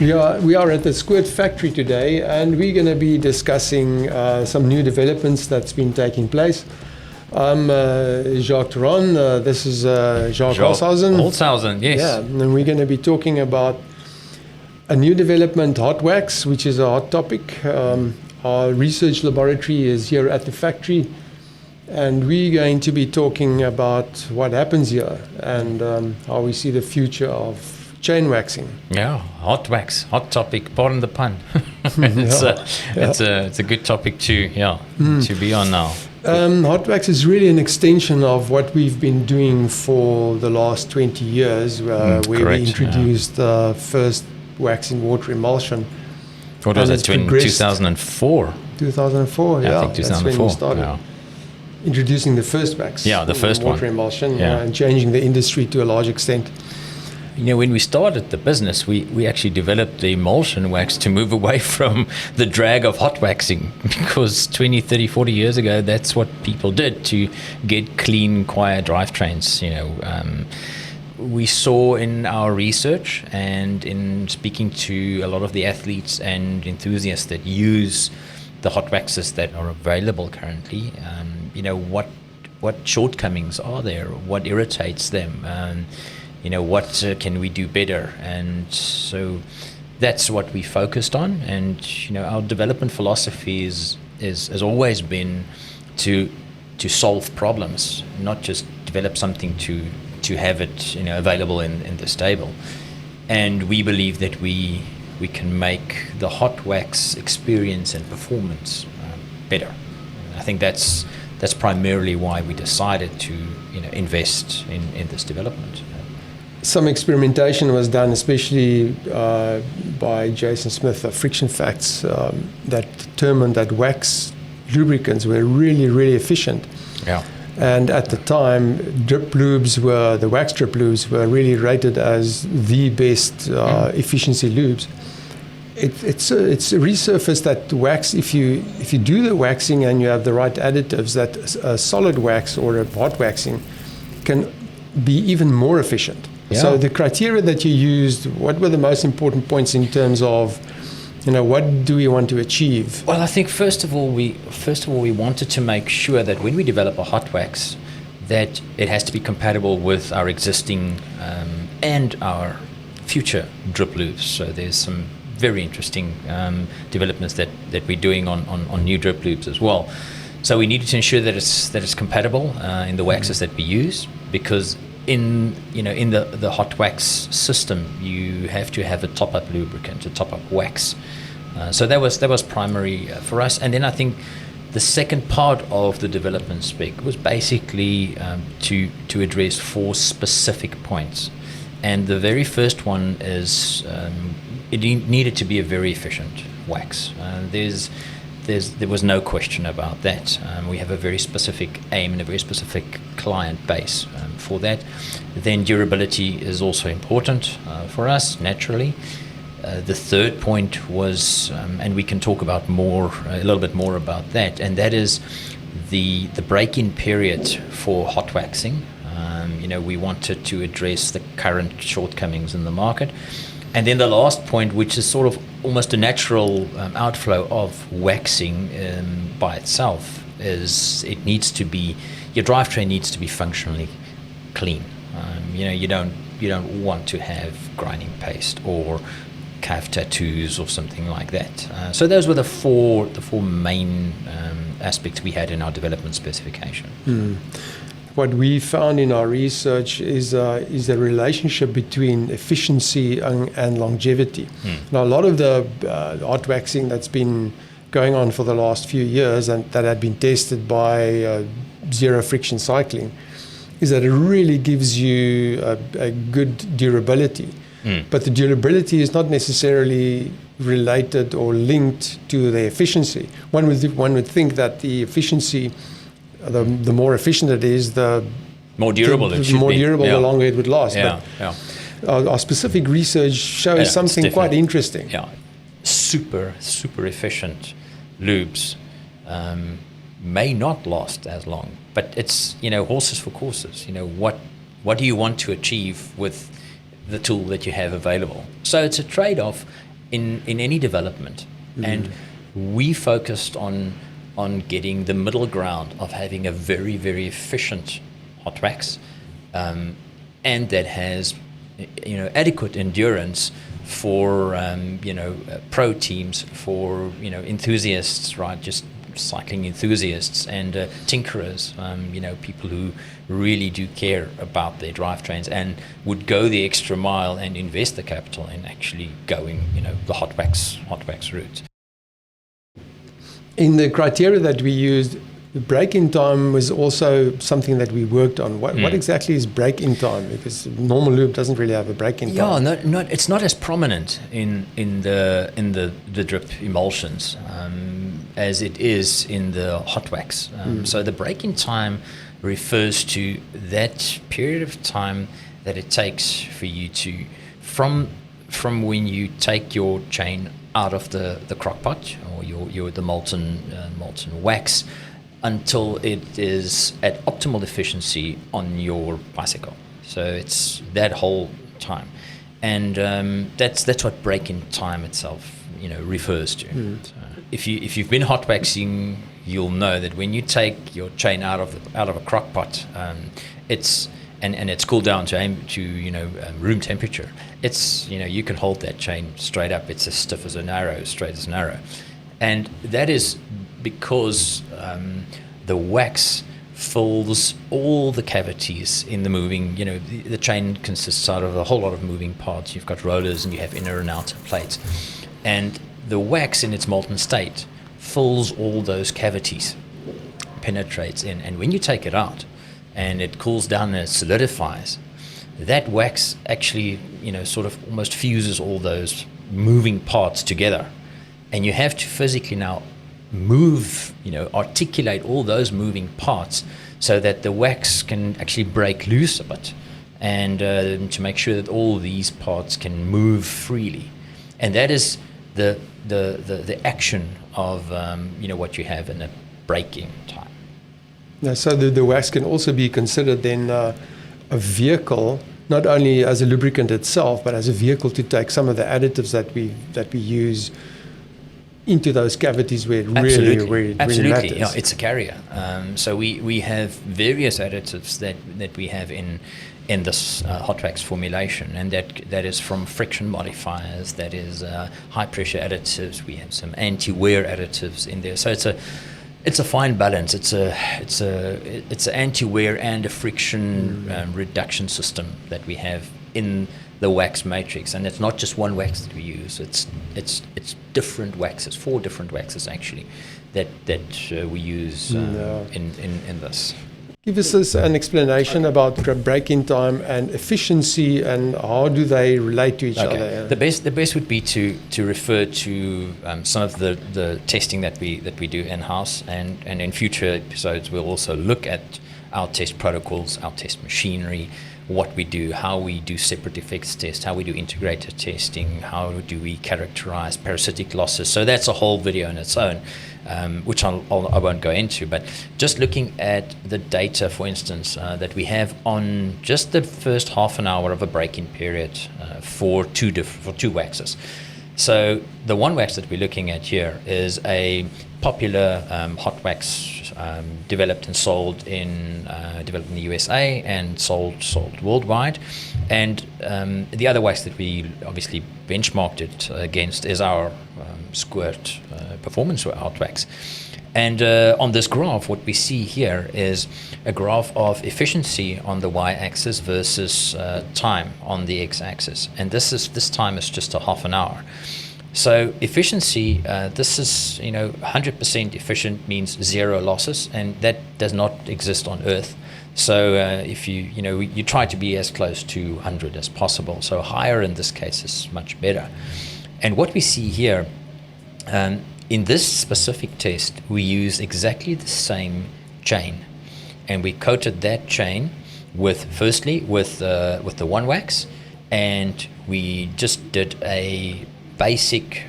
We are at the Squirt factory today, and we're going to be discussing some new developments that's been taking place. I'm Jacques Turon. This is Jacques Holzhausen. Holzhausen, yes. Yeah, and we're going to be talking about a new development, hot wax, which is a hot topic. Our research laboratory is here at the factory, and we're going to be talking about what happens here and how we see the future of chain waxing. Yeah, hot wax, hot topic. Pardon the pun. It's a good topic to be on now. Hot wax is really an extension of what we've been doing for the last 20 years, where we introduced the first waxing water emulsion. What was it, 2004? 2004, yeah. I think 2004. That's when we started introducing the first wax. Yeah, the first water emulsion, and changing the industry to a large extent. You know, when we started the business, we actually developed the emulsion wax to move away from the drag of hot waxing, because 20, 30, 40 years ago, that's what people did to get clean, quiet drivetrains. We saw in our research and in speaking to a lot of the athletes and enthusiasts that use the hot waxes that are available currently, what shortcomings are there, what irritates them, what can we do better? And so that's what we focused on. And our development philosophy has always been to solve problems, not just develop something to have it available in the stable. And we believe that we can make the hot wax experience and performance better. I think that's primarily why we decided to invest in this development. Some experimentation was done, especially by Jason Smith of Friction Facts, that determined that wax lubricants were really, really efficient. Yeah. And at the time, the wax drip lubes were really rated as the best efficiency lubes. It's resurfaced that wax, if you do the waxing and you have the right additives, that a solid wax or a hot waxing can be even more efficient. Yeah. So the criteria that you used, what were the most important points in terms of, what do we want to achieve? Well, I think first of all we wanted to make sure that when we develop a hot wax, that it has to be compatible with our existing and our future drip lubes. So there's some very interesting developments that we're doing on new drip lubes as well. So we needed to ensure that it's compatible in the waxes that we use, because in the hot wax system, you have to have a top-up lubricant, a top-up wax. So that was primary for us. And then I think the second part of the development spec was basically to address 4 specific points. And the very first one is it needed to be a very efficient wax. There was no question about that. We have a very specific aim and a very specific client base for that. Then durability is also important for us, naturally. The third point was, and we can talk about a little bit more about that, and that is the break-in period for hot waxing. We wanted to address the current shortcomings in the market. And then the last point, which is sort of almost a natural outflow of waxing by itself, is your drivetrain needs to be functionally clean. You don't want to have grinding paste or calf tattoos or something like that. So those were the four main aspects we had in our development specification. What we found in our research is a relationship between efficiency and longevity. Now, a lot of the hot waxing that's been going on for the last few years and that had been tested by zero friction cycling is that it really gives you a good durability. But the durability is not necessarily related or linked to the efficiency. One would think that the efficiency, the more efficient it is, the more durable it should be. The more durable, the longer it would last. Yeah, Our specific research shows something quite interesting. Yeah, super efficient lubes may not last as long, but it's horses for courses. What do you want to achieve with the tool that you have available? So it's a trade-off, in any development. And we focused on getting the middle ground of having a very, very efficient hot wax, and that has, adequate endurance for, pro teams, for, enthusiasts, right? Just cycling enthusiasts and tinkerers, people who really do care about their drivetrains and would go the extra mile and invest the capital in actually going, the hot wax route. In the criteria that we used, the break-in time was also something that we worked on. What exactly is break-in time? Because normal lube doesn't really have a break-in time. Yeah, no, it's not as prominent in the drip emulsions as it is in the hot wax. So the break-in time refers to that period of time that it takes for you to, from when you take your chain out of the crock pot or the molten wax until it is at optimal efficiency on your bicycle. So it's that whole time, and that's what break-in time itself refers to. So if you've been hot waxing, you'll know that when you take your chain out of a crock pot, it's cooled down to room temperature. It's you can hold that chain straight up. It's as stiff as an arrow, straight as an arrow, and that is because the wax fills all the cavities in the moving. The chain consists out of a whole lot of moving parts. You've got rollers and you have inner and outer plates, and the wax in its molten state fills all those cavities, penetrates in, and when you take it out and it cools down and it solidifies, that wax actually sort of almost fuses all those moving parts together, and you have to physically now move, articulate all those moving parts so that the wax can actually break loose a bit, and to make sure that all these parts can move freely. And that is the action of what you have in a break-in time. Now, so the wax can also be considered then a vehicle, not only as a lubricant itself, but as a vehicle to take some of the additives that we use into those cavities where it really matters. Yeah, it's a carrier. So we have various additives that we have in this hot wax formulation, and that is from friction modifiers, that is high pressure additives. We have some anti-wear additives in there. So it's a fine balance. It's an anti-wear and a friction reduction system that we have in the wax matrix, and it's not just one wax that we use. It's different waxes, 4 different waxes actually, that we use in this. Give us an explanation about break-in time and efficiency, and how do they relate to each other? The best would be to refer to some of the testing that we do in-house, and in future episodes we'll also look at our test protocols, our test machinery, what we do, how we do separate effects test, how we do integrated testing, how do we characterize parasitic losses. So that's a whole video in its own, which I won't go into. But just looking at the data, for instance, that we have on just the first half an hour of a break-in period for two waxes. So the one wax that we're looking at here is a popular hot wax developed and sold developed in the USA and sold worldwide. And the other wax that we obviously benchmarked it against is our Squirt performance hot wax. And on this graph, what we see here is a graph of efficiency on the y-axis versus time on the x-axis. And this time is just a half an hour. So efficiency, this is 100% efficient means 0 losses, and that does not exist on Earth. So if you try to be as close to 100 as possible. So higher in this case is much better. And what we see here, in this specific test, we use exactly the same chain, and we coated that chain with the one wax, and we just did a basic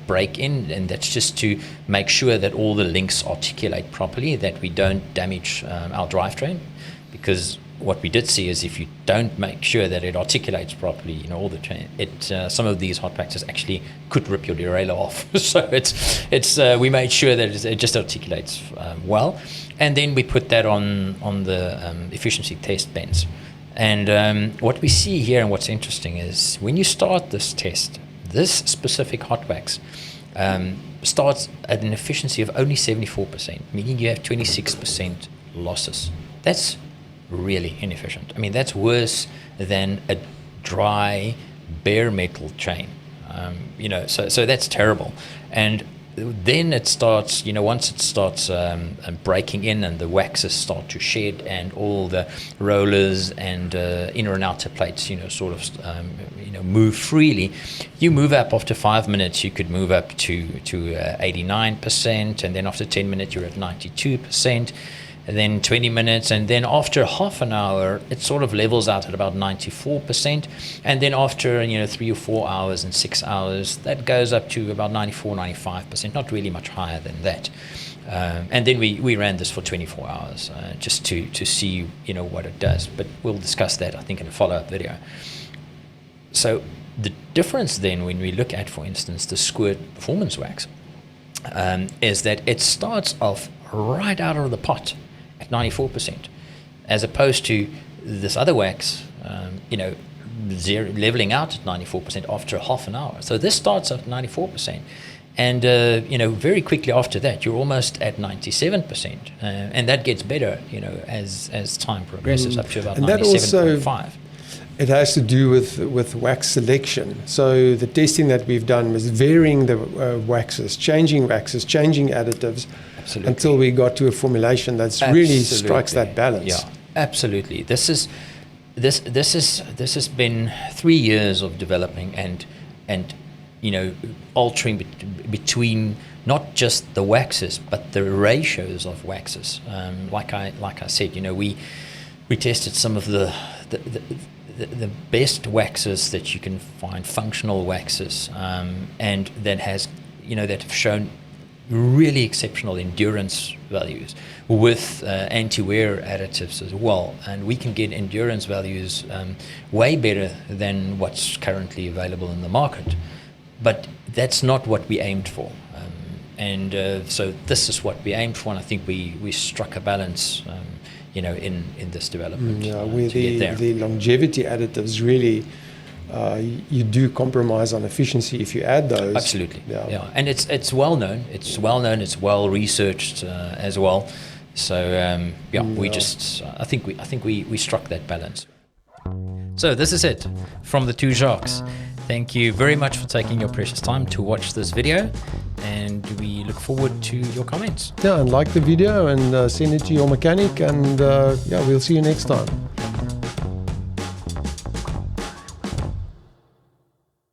break-in, and that's just to make sure that all the links articulate properly, that we don't damage our drivetrain, because what we did see is if you don't make sure that it articulates properly, you know, all the some of these hot waxes actually could rip your derailleur off. So we made sure that it just articulates well, and then we put that on the efficiency test bends. And what we see here and what's interesting is when you start this test, this specific hot wax starts at an efficiency of only 74%, meaning you have 26% losses. That's really inefficient. I mean, that's worse than a dry bare metal chain. You know, so that's terrible. And then it starts, you know, once it starts breaking in and the waxes start to shed and all the rollers and inner and outer plates, you know, sort of, you know, move freely. You move up after 5 minutes, you could move up to 89%, and then after 10 minutes you're at 92%. And then 20 minutes, and then after half an hour, it sort of levels out at about 94%. And then after, you know, 3 or 4 hours and 6 hours, that goes up to about 94, 95%, not really much higher than that. And then we ran this for 24 hours just to see, you know, what it does. But we'll discuss that, I think, in a follow-up video. So the difference then when we look at, for instance, the Squirt Performance Wax is that it starts off right out of the pot at 94%, as opposed to this other wax, you know, leveling out at 94% after half an hour. So this starts at 94%, and you know, very quickly after that, you're almost at 97%, and that gets better, you know, as time progresses, up to about 97.5. It has to do with wax selection. So the testing that we've done was varying the waxes, changing additives. Absolutely. Until we got to a formulation that's really strikes that balance. Yeah, absolutely. This has been 3 years of developing and you know, altering between not just the waxes but the ratios of waxes. Like I said, you know, we tested some of the best waxes that you can find, functional waxes, and that has, you know, that have shown really exceptional endurance values with anti-wear additives as well, and we can get endurance values way better than what's currently available in the market, but that's not what we aimed for, and so this is what we aimed for, and I think we struck a balance, you know, in this development. Yeah, with the longevity additives really. You do compromise on efficiency if you add those. Absolutely, yeah. And it's well known. It's well researched as well. So I think we struck that balance. So this is it from the two Jacques. Thank you very much for taking your precious time to watch this video, and we look forward to your comments. Yeah, and like the video and send it to your mechanic, and we'll see you next time.